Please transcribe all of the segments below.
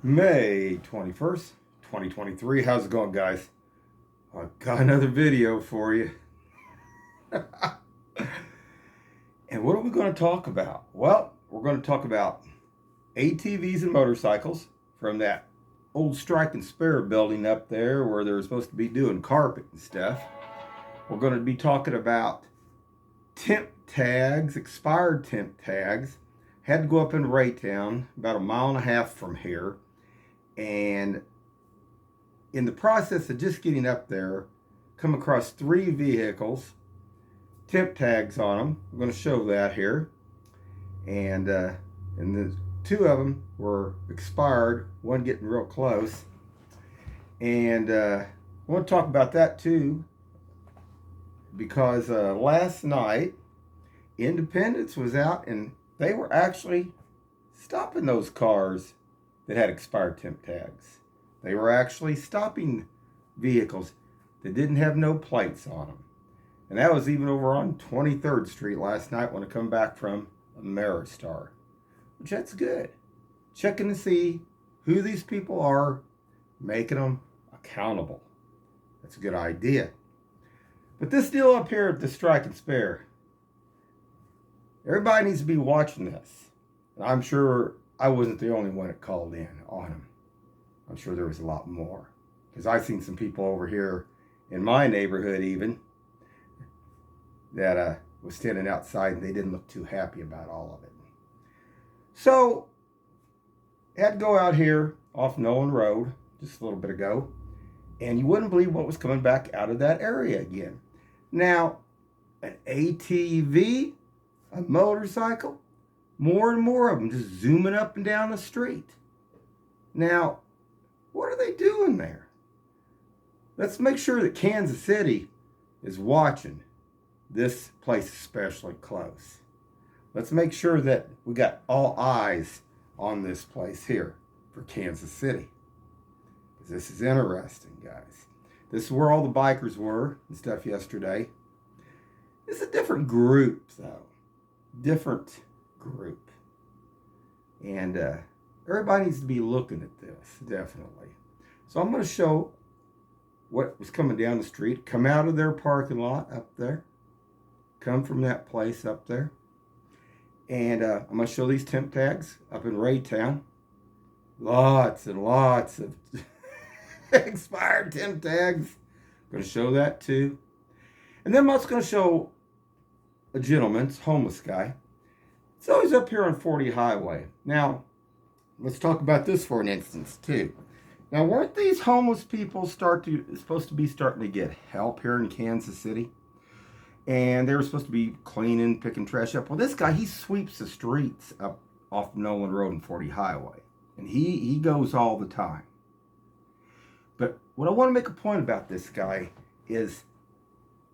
May 21st, 2023. How's it going, guys? I got another video for you. And what are we going to talk about? Well, we're going to talk about ATVs and motorcycles from that old Strike and Spare building up there where they were supposed to be doing carpet and stuff. We're going to be talking about temp tags, expired temp tags. Had to go up in Raytown, about 1.5 miles from here. And in the process of just getting up there, come across 3 vehicles, temp tags on them. I'm going to show that here. And the 2 of them were expired, one getting real close. And I want to talk about that too, because last night, Independence was out and they were actually stopping those cars that had expired temp tags. They were actually stopping vehicles that didn't have no plates on them. And that was even over on 23rd Street last night when I come back from Ameristar. Which that's good. Checking to see who these people are, making them accountable. That's a good idea. But this deal up here at the Strike and Spare, everybody needs to be watching this. And I'm sure I wasn't the only one that called in on them. I'm sure there was a lot more. Because I've seen some people over here in my neighborhood even that was standing outside and they didn't look too happy about all of it. So, I had to go out here off Nolan Road just a little bit ago, and you wouldn't believe what was coming back out of that area again. Now, an ATV, a motorcycle, more and more of them just zooming up and down the street. Now, what are they doing there? Let's make sure that Kansas City is watching this place especially close. Let's make sure that we got all eyes on this place here for Kansas City. Because this is interesting, guys. This is where all the bikers were and stuff yesterday. It's a different group, though. Different group. And everybody needs to be looking at this, definitely. So I'm going to show what was coming down the street. Come out of their parking lot up there. Come from that place up there. And I'm going to show these temp tags up in Raytown. Lots and lots of expired temp tags. I'm going to show that too. And then I'm also going to show a gentleman, homeless guy. It's always up here on 40 Highway. Now, let's talk about this for an instance too. Now, weren't these homeless people supposed to be starting to get help here in Kansas City? And they were supposed to be cleaning, picking trash up. Well, this guy, he sweeps the streets up off Nolan Road and 40 Highway. And he goes all the time. But what I want to make a point about this guy is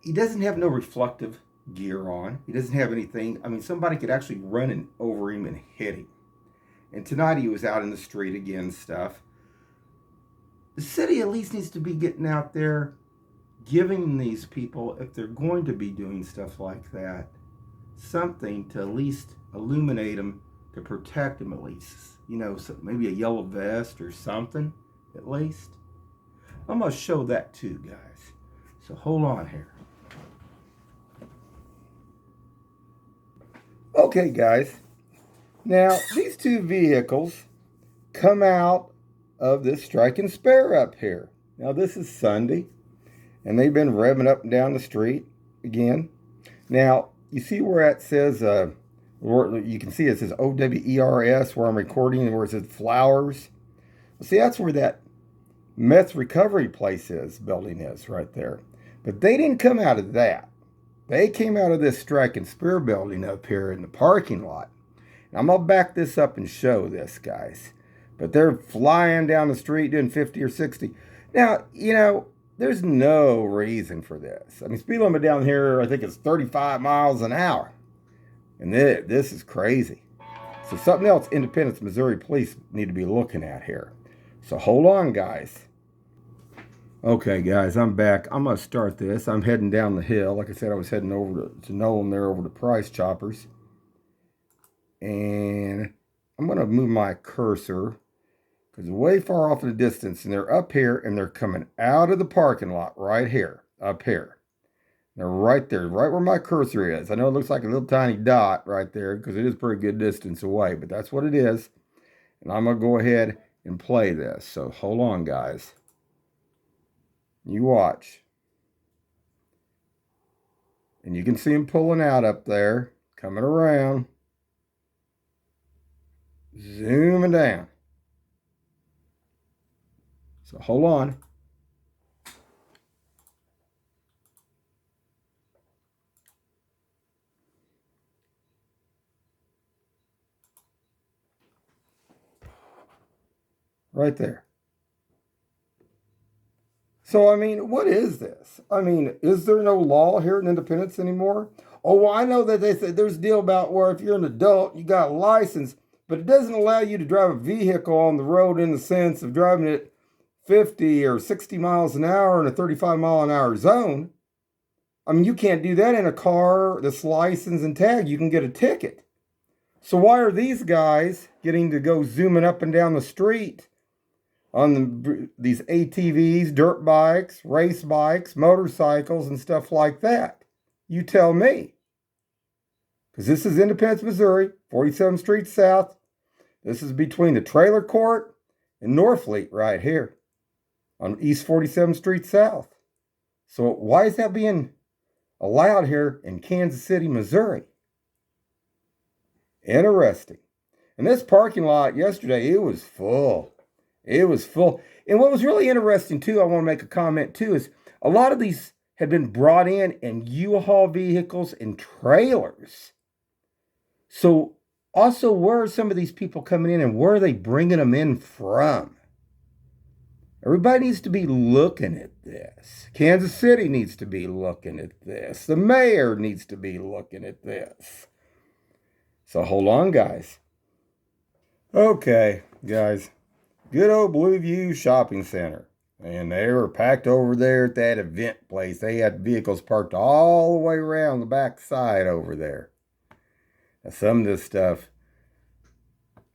he doesn't have no reflective gear on. He doesn't have anything. I mean, somebody could actually run over him and hit him. And tonight he was out in the street again, stuff. The city at least needs to be getting out there, giving these people, if they're going to be doing stuff like that, something to at least illuminate them, to protect them at least. You know, so maybe a yellow vest or something, at least. I'm going to show that too, guys. So hold on here. Okay, guys. Now, these 2 vehicles come out of this Strike and Spare up here. Now, this is Sunday. And they've been revving up and down the street again. Now, you see where it says, you can see it says OWERS, where I'm recording, and where it says flowers. See, that's where that meth recovery place building is, right there. But they didn't come out of that. They came out of this Strike and Spare building up here in the parking lot. And I'm going to back this up and show this, guys. But they're flying down the street doing 50 or 60. Now, you know, there's no reason for this. I mean, speed limit down here, I think it's 35 miles an hour. And this is crazy. So something else Independence, Missouri police need to be looking at here. So hold on, guys. Okay, guys, I'm back. I'm going to start this. I'm heading down the hill. Like I said, I was heading over to Nolan there over to Price Choppers. And I'm going to move my cursor because they're way far off in the distance, and they're up here, and they're coming out of the parking lot right here, up here. They're right there, right where my cursor is. I know it looks like a little tiny dot right there because it is pretty good distance away, but that's what it is. And I'm going to go ahead and play this. So hold on, guys. You watch. And you can see them pulling out up there, coming around, zooming down. So hold on. Right there. So, I mean, what is this? I mean, is there no law here in Independence anymore? Oh, well, I know that they said there's a deal about where if you're an adult, you got a license, but it doesn't allow you to drive a vehicle on the road in the sense of driving it 50 or 60 miles an hour in a 35-mile-an-hour zone. I mean, you can't do that in a car that's licensed and tagged. You can get a ticket. So why are these guys getting to go zooming up and down the street on these ATVs, dirt bikes, race bikes, motorcycles, and stuff like that? You tell me. Because this is Independence, Missouri, 47th Street South. This is between the trailer court and Norfleet right here on East 47th Street South. So why is that being allowed here in Kansas City, Missouri? Interesting. And this parking lot yesterday, it was full. It was full. And what was really interesting, too, I want to make a comment, too, is a lot of these had been brought in U-Haul vehicles and trailers. So also, where are some of these people coming in and where are they bringing them in from? Everybody needs to be looking at this. Kansas City needs to be looking at this. The mayor needs to be looking at this. So hold on, guys. Okay, guys. Good old Blueview Shopping Center. And they were packed over there at that event place. They had vehicles parked all the way around the back side over there. Now, some of this stuff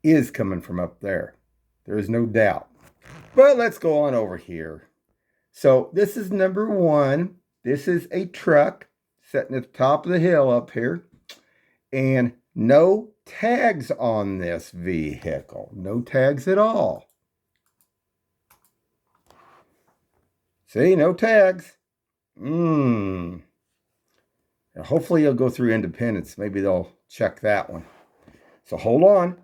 is coming from up there. There is no doubt. But let's go on over here. So this is number one. This is a truck sitting at the top of the hill up here. And no tags on this vehicle. No tags at all. See, no tags. Hopefully you'll go through Independence. Maybe they'll check that one. So hold on.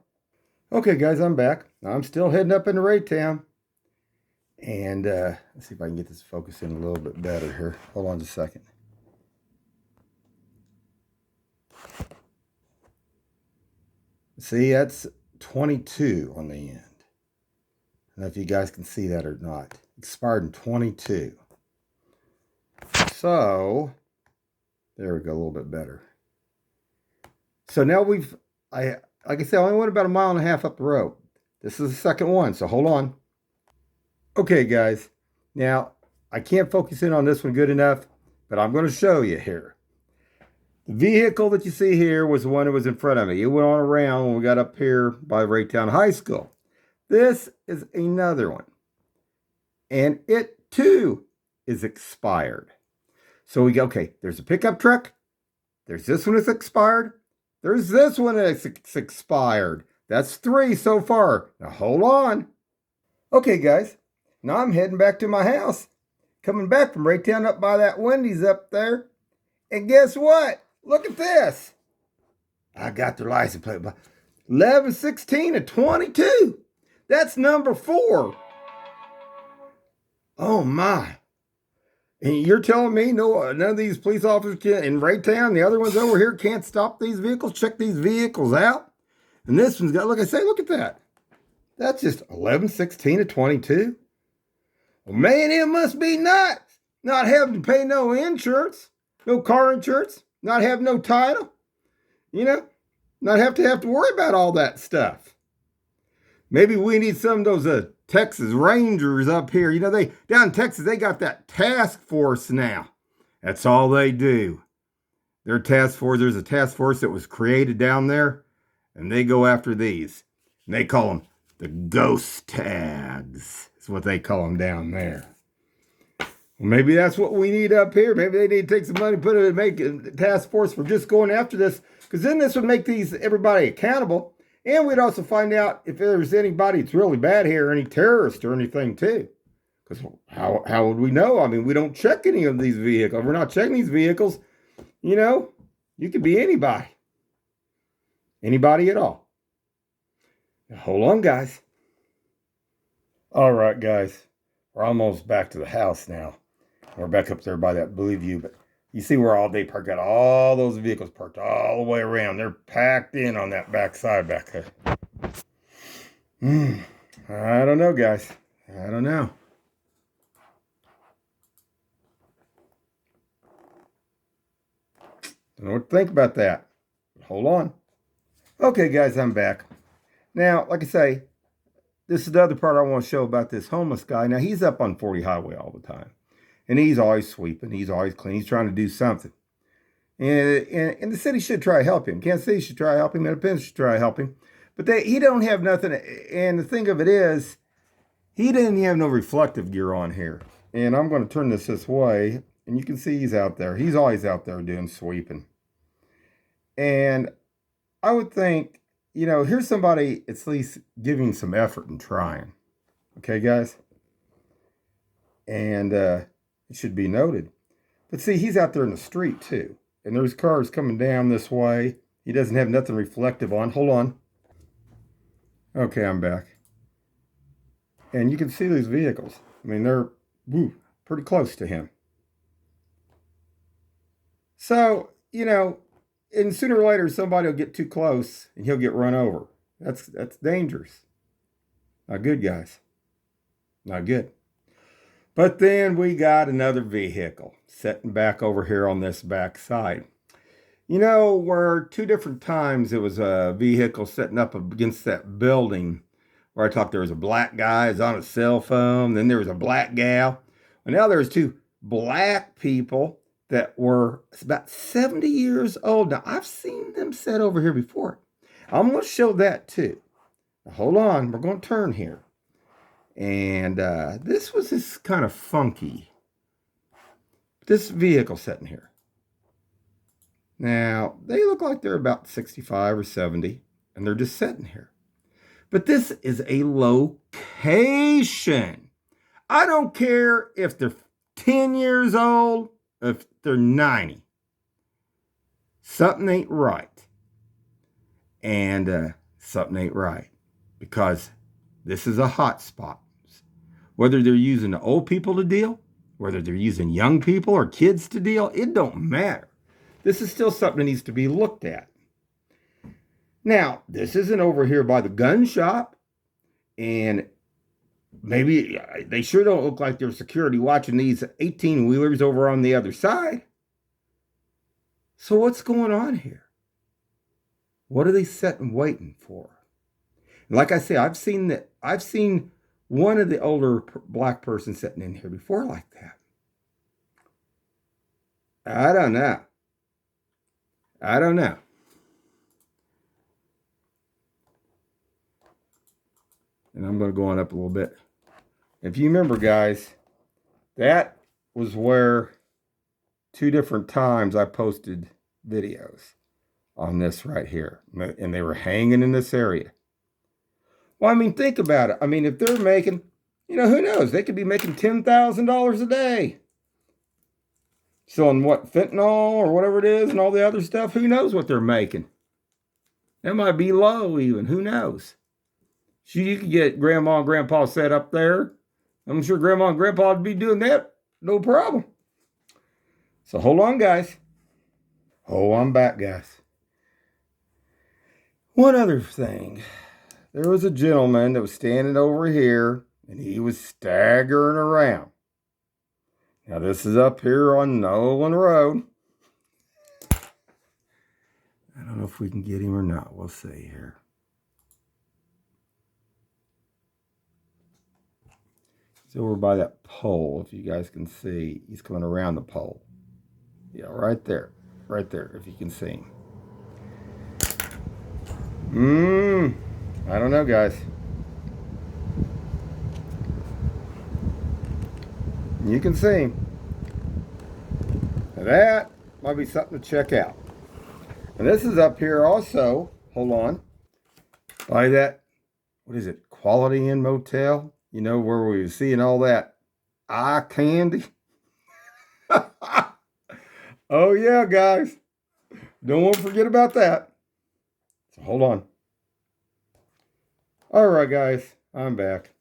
Okay, guys, I'm back. I'm still heading up into Raytown. And let's see if I can get this focused in a little bit better here. Hold on just a second. See, that's 22 on the end. I don't know if you guys can see that or not. Expired in 22. So, there we go, a little bit better. So now like I said, I only went about 1.5 miles up the road. This is the second one, so hold on. Okay, guys. Now, I can't focus in on this one good enough, but I'm going to show you here. The vehicle that you see here was the one that was in front of me. It went on around when we got up here by Raytown High School. This is another one. And it, too, is expired. So we go, okay, there's a pickup truck. There's this one that's expired. There's this one that's expired. That's 3 so far. Now, hold on. Okay, guys. Now I'm heading back to my house. Coming back from Raytown up by that Wendy's up there. And guess what? Look at this. I got their license plate. 11/16/22. That's number 4. Oh, my. And you're telling me none of these police officers in Raytown, the other ones over here, can't stop these vehicles, check these vehicles out? And this one's got, like I say, look at that. That's just 11/16/22. Well, man, it must be nuts. Not having to pay no insurance, no car insurance, not have no title, not have to worry about all that stuff. Maybe we need some of those Texas Rangers up here. They down in Texas, they got that task force now. That's all they do. Their task force, there's a task force that was created down there, and they go after these. And they call them The ghost tags is what they call them down there. Well, maybe that's what we need up here. Maybe they need to take some money, put it in, make a task force for just going after this, because then this would make everybody accountable, and we'd also find out if there's anybody that's really bad here, any terrorists or anything too. Because how would we know? I mean, we don't check any of these vehicles. We're not checking these vehicles. You know, you could be anybody. Anybody at all. Now, hold on, guys. All right, guys. We're almost back to the house now. We're back up there by that blue view. But you see where all day park got all those vehicles parked all the way around. They're packed in on that back side back there. I don't know, guys. I don't know. Don't know what to think about that. Hold on. Okay, guys, I'm back. Now, like I say, this is the other part I want to show about this homeless guy. Now, he's up on 40 Highway all the time. And he's always sweeping. He's always clean. He's trying to do something. And the city should try to help him. Kansas City should try to help him. Independence should try to help him. But he don't have nothing. And the thing of it is, he didn't have no reflective gear on here. And I'm going to turn this way. And you can see he's out there. He's always out there doing sweeping. And I would think, you know, here's somebody at least giving some effort and trying. Okay, guys? And it should be noted. But see, he's out there in the street, too. And there's cars coming down this way. He doesn't have nothing reflective on. Hold on. Okay, I'm back. And you can see these vehicles. I mean, they're pretty close to him. So, you know, and sooner or later, somebody will get too close and he'll get run over. That's dangerous. Not good, guys. Not good. But then we got another vehicle sitting back over here on this back side. You know, where 2 different times it was a vehicle sitting up against that building where I thought there was a black guy is on a cell phone. Then there was a black gal. And now there's 2 black people that were about 70 years old. Now, I've seen them sit over here before. I'm going to show that too. Now, hold on. We're going to turn here. And this was just kind of funky. This vehicle sitting here. Now, they look like they're about 65 or 70. And they're just sitting here. But this is a location. I don't care if they're 10 years old, if they're 90. Something ain't right. And something ain't right. Because this is a hot spot. Whether they're using the old people to deal, whether they're using young people or kids to deal, it don't matter. This is still something that needs to be looked at. Now, this isn't over here by the gun shop. And maybe they sure don't look like they're security watching these 18-wheelers over on the other side. So what's going on here? What are they sitting waiting for? And like I say, I've seen one of the older black person sitting in here before like that. I don't know. And I'm going to go on up a little bit. If you remember, guys, that was where 2 different times I posted videos on this right here. And they were hanging in this area. Well, I mean, think about it. I mean, if they're making, you know, who knows? They could be making $10,000 a day. Selling what, fentanyl or whatever it is and all the other stuff. Who knows what they're making? That might be low even. Who knows? So you could get grandma and grandpa set up there. I'm sure grandma and grandpa would be doing that. No problem. So hold on, guys. Oh, I'm back, guys. One other thing. There was a gentleman that was standing over here, and he was staggering around. Now, this is up here on Nolan Road. I don't know if we can get him or not. We'll see here. He's over by that pole, if you guys can see. He's coming around the pole. Yeah, right there. Right there, if you can see him. I don't know, guys. You can see. Now that might be something to check out. And this is up here also. Hold on. By that, what is it? Quality Inn Motel. You know, where we were seeing all that eye candy. Oh yeah, guys. Don't want to forget about that. So hold on. All right, guys. I'm back.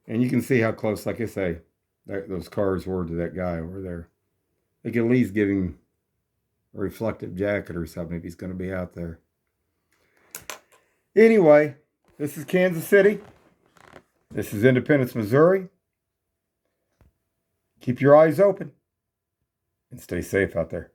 And you can see how close, like I say, those cars were to that guy over there. They could at least give him a reflective jacket or something if he's going to be out there. Anyway, this is Kansas City. This is Independence, Missouri. Keep your eyes open and stay safe out there.